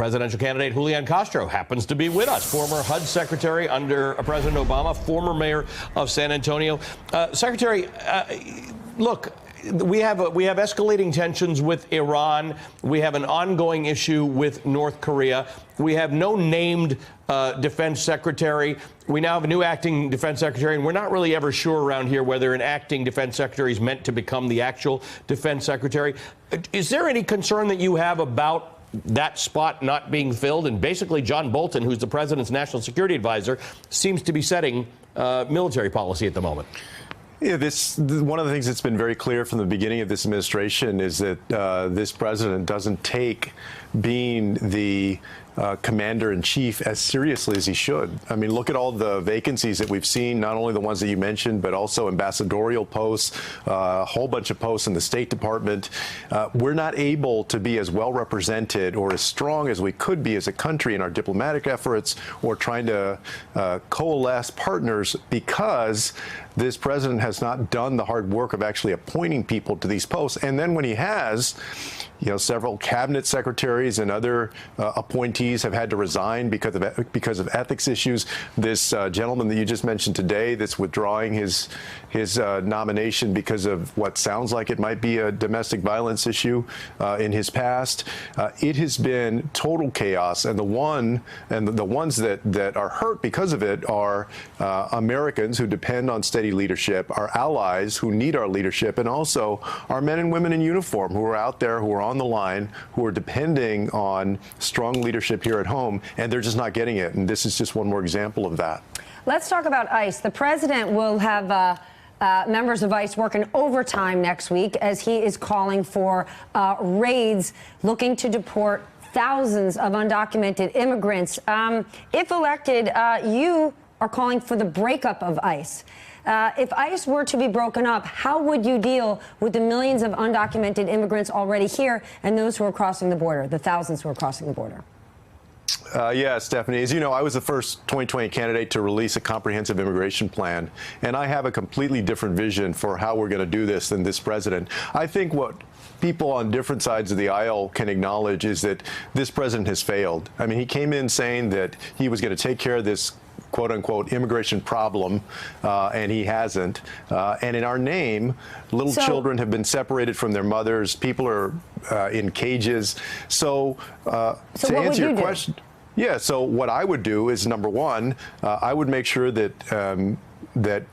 Presidential candidate Julian Castro happens to be with us, former HUD secretary under President Obama, former mayor of San Antonio. Secretary, look, we have escalating tensions with Iran. We have an ongoing issue with North Korea. We have no named defense secretary. We now have a new acting defense secretary, and we're not really ever sure around here whether an acting defense secretary is meant to become the actual defense secretary. Is there any concern that you have about that spot not being filled? And basically, John Bolton, who's the president's national security advisor, seems to be setting military policy at the moment. Yeah, one of the things that's been very clear from the beginning of this administration is that this president doesn't take being the commander-in-chief as seriously as he should. I mean, look at all the vacancies that we've seen, not only the ones that you mentioned, but also ambassadorial posts, a whole bunch of posts in the State Department. We're not able to be as well represented or as strong as we could be as a country in our diplomatic efforts or trying to coalesce partners because this president has not done the hard work of actually appointing people to these posts. And then when he has, several cabinet secretaries and other appointees have had to resign because of ethics issues. This gentleman that you just mentioned today that's withdrawing his nomination because of what sounds like it might be a domestic violence issue in his past. It has been total chaos, and the ones that are hurt because of it are Americans who depend on steady leadership, our allies who need our leadership, and also our men and women in uniform who are out there, who are on the line, who are depending on strong leadership here at home, and they're just not getting it. And this is just one more example of that. Let's talk about ICE. The president will have members of ICE working overtime next week as he is calling for raids looking to deport thousands of undocumented immigrants. If elected, you are calling for the breakup of ICE. If ICE were to be broken up, how would you deal with the millions of undocumented immigrants already here and those who are crossing the border, the thousands who are crossing the border? Yeah, Stephanie, as you know, I was the first 2020 candidate to release a comprehensive immigration plan, and I have a completely different vision for how we're going to do this than this president. I think what people on different sides of the aisle can acknowledge is that this president has failed. I mean, he came in saying that he was going to take care of this quote-unquote immigration problem, and he hasn't. And in our name, little children have been separated from their mothers. People are in cages. So to answer your question, yeah. So what I would do is, number one, I would make sure that that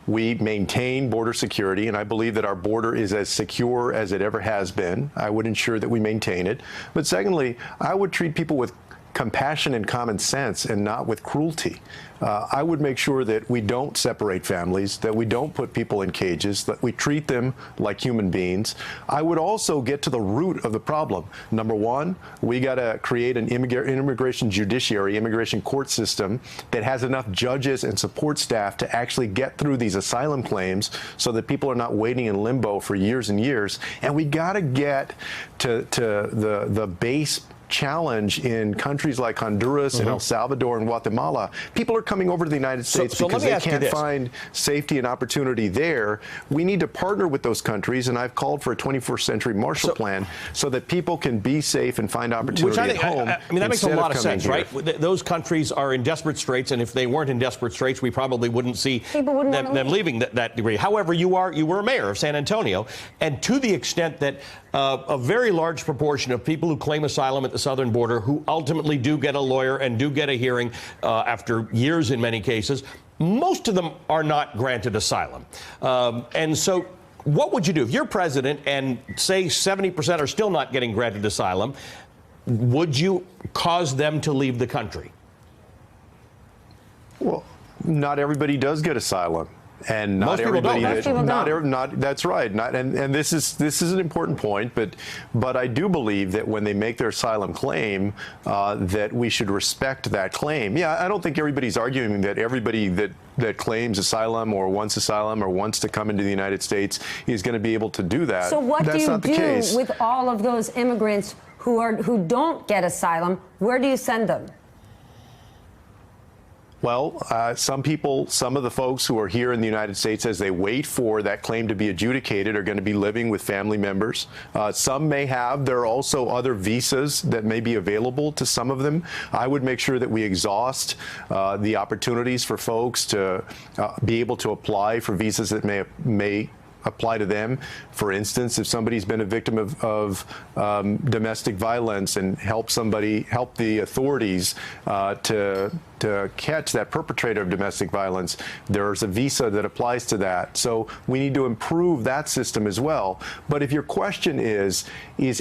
we maintain border security, and I believe that our border is as secure as it ever has been. I would ensure that we maintain it. But secondly, I would treat people with compassion and common sense and not with cruelty. I would make sure that we don't separate families, that we don't put people in cages, that we treat them like human beings. I would also get to the root of the problem. Number one, we got to create an immigration judiciary, immigration court system that has enough judges and support staff to actually get through these asylum claims so that people are not waiting in limbo for years and years. And we got to get to the base challenge in countries like Honduras and El Salvador and Guatemala. People are coming over to the United States because they can't find safety and opportunity there. We need to partner with those countries, and I've called for a 21st century Marshall Plan so that people can be safe and find opportunity at home. I mean, that makes a lot of sense, right? Those countries are in desperate straits, and if they weren't in desperate straits, we probably wouldn't see them leaving that degree. However, you were a mayor of San Antonio, and to the extent that a very large proportion of people who claim asylum at the southern border, who ultimately do get a lawyer and do get a hearing after years in many cases, most of them are not granted asylum. And so what would you do if you're president and say 70% are still not getting granted asylum? Would you cause them to leave the country? Well, not everybody does get asylum. And not everybody that's right. And this is an important point, but I do believe that when they make their asylum claim, that we should respect that claim. Yeah, I don't think everybody's arguing that everybody that claims asylum or wants to come into the United States is going to be able to do that. So what do you do with all of those immigrants who don't get asylum? Where do you send them? Well, some of the folks who are here in the United States as they wait for that claim to be adjudicated are going to be living with family members. Some may have. There are also other visas that may be available to some of them. I would make sure that we exhaust the opportunities for folks to be able to apply for visas that may apply to them. For instance, if somebody's been a victim of domestic violence, and help the authorities to catch that perpetrator of domestic violence, there's a visa that applies to that. So we need to improve that system as well. But if your question is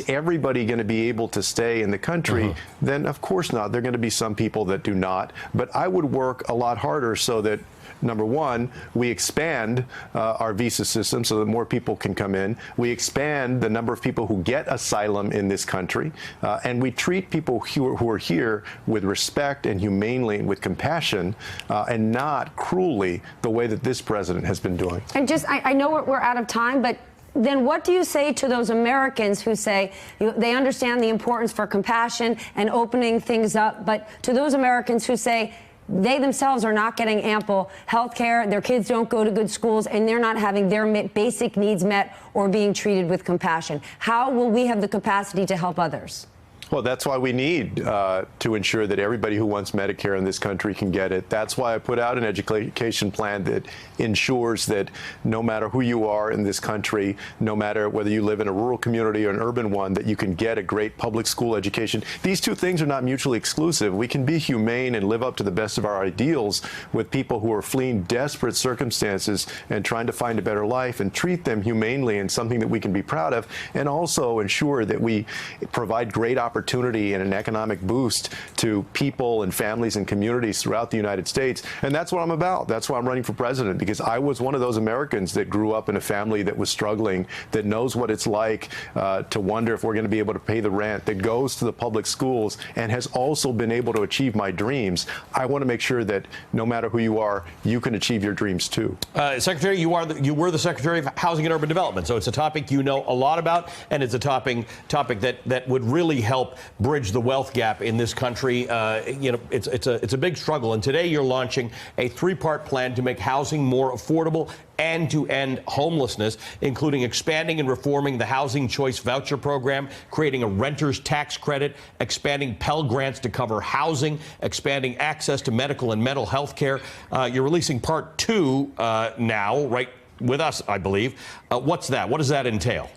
everybody going to be able to stay in the country, then of course not. There are going to be some people that do not. But I would work a lot harder so that, number one, we expand our visa system so that more people can come in. We expand the number of people who get asylum in this country. And we treat people who are here with respect and humanely and with compassion, and not cruelly the way that this president has been doing. And I know we're out of time, but then what do you say to those Americans who say they understand the importance for compassion and opening things up, but to those Americans who say they themselves are not getting ample health care, their kids don't go to good schools, and they're not having their basic needs met or being treated with compassion? How will we have the capacity to help others? Well, that's why we need to ensure that everybody who wants Medicare in this country can get it. That's why I put out an education plan that ensures that no matter who you are in this country, no matter whether you live in a rural community or an urban one, that you can get a great public school education. These two things are not mutually exclusive. We can be humane and live up to the best of our ideals with people who are fleeing desperate circumstances and trying to find a better life, and treat them humanely and something that we can be proud of, and also ensure that we provide great opportunity and an economic boost to people and families and communities throughout the United States. And that's what I'm about. That's why I'm running for president, because I was one of those Americans that grew up in a family that was struggling, that knows what it's like to wonder if we're going to be able to pay the rent, that goes to the public schools and has also been able to achieve my dreams. I want to make sure that no matter who you are, you can achieve your dreams too. Secretary, you were the Secretary of Housing and Urban Development, so it's a topic you know a lot about, and it's a topic that would really help bridge the wealth gap in this country. It's a big struggle, and today you're launching a 3-part plan to make housing more affordable and to end homelessness, including expanding and reforming the Housing Choice Voucher Program, creating a renter's tax credit, expanding Pell Grants to cover housing, expanding access to medical and mental health care. You're releasing Part 2 now, right with us, I believe. What's that? What does that entail?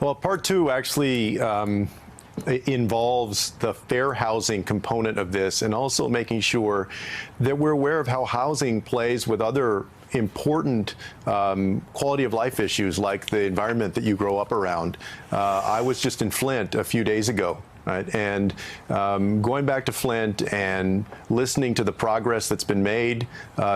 Well, Part 2 actually involves the fair housing component of this, and also making sure that we're aware of how housing plays with other important quality of life issues, like the environment that you grow up around. I was just in Flint a few days ago. Right. And going back to Flint and listening to the progress that's been made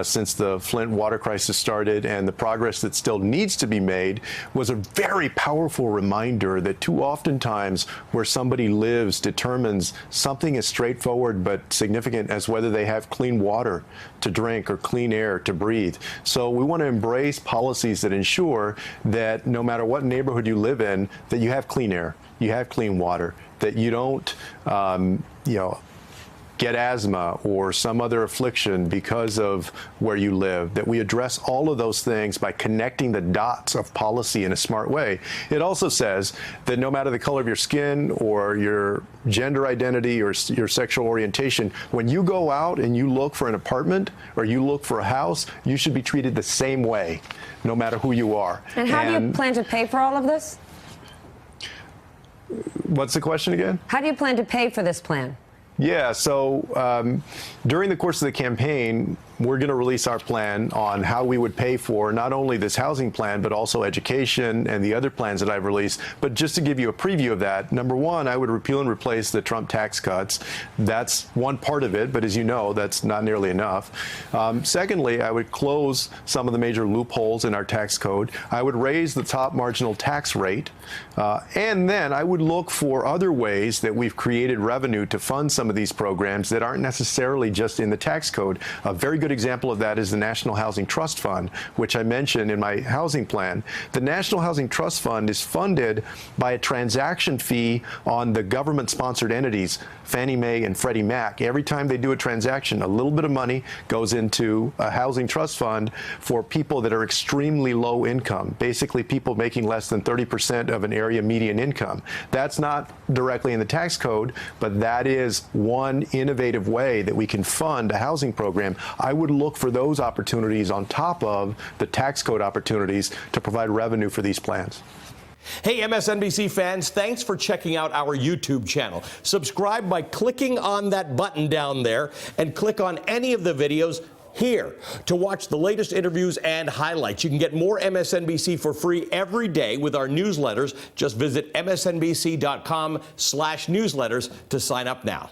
since the Flint water crisis started, and the progress that still needs to be made, was a very powerful reminder that too oftentimes where somebody lives determines something as straightforward but significant as whether they have clean water to drink or clean air to breathe. So we want to embrace policies that ensure that no matter what neighborhood you live in, that you have clean air, you have clean water, that you don't, get asthma or some other affliction because of where you live, that we address all of those things by connecting the dots of policy in a smart way. It also says that no matter the color of your skin or your gender identity or your sexual orientation, when you go out and you look for an apartment or you look for a house, you should be treated the same way, no matter who you are. And how do you plan to pay for all of this? What's the question again? How do you plan to pay for this plan? Yeah, so during the course of the campaign, we're going to release our plan on how we would pay for not only this housing plan, but also education and the other plans that I've released. But just to give you a preview of that, number one, I would repeal and replace the Trump tax cuts. That's one part of it, but as you know, that's not nearly enough. Secondly, I would close some of the major loopholes in our tax code. I would raise the top marginal tax rate. And then I would look for other ways that we've created revenue to fund some of these programs that aren't necessarily just in the tax code. A very good good example of that is the National Housing Trust Fund, which I mentioned in my housing plan. The National Housing Trust Fund is funded by a transaction fee on the government-sponsored entities, Fannie Mae and Freddie Mac. Every time they do a transaction, a little bit of money goes into a housing trust fund for people that are extremely low income, basically people making less than 30% of an area median income. That's not directly in the tax code, but that is one innovative way that we can fund a housing program. I would look for those opportunities on top of the tax code opportunities to provide revenue for these plans. Hey, MSNBC fans, thanks for checking out our YouTube channel. Subscribe by clicking on that button down there and click on any of the videos here to watch the latest interviews and highlights. You can get more MSNBC for free every day with our newsletters. Just visit msnbc.com/newsletters to sign up now.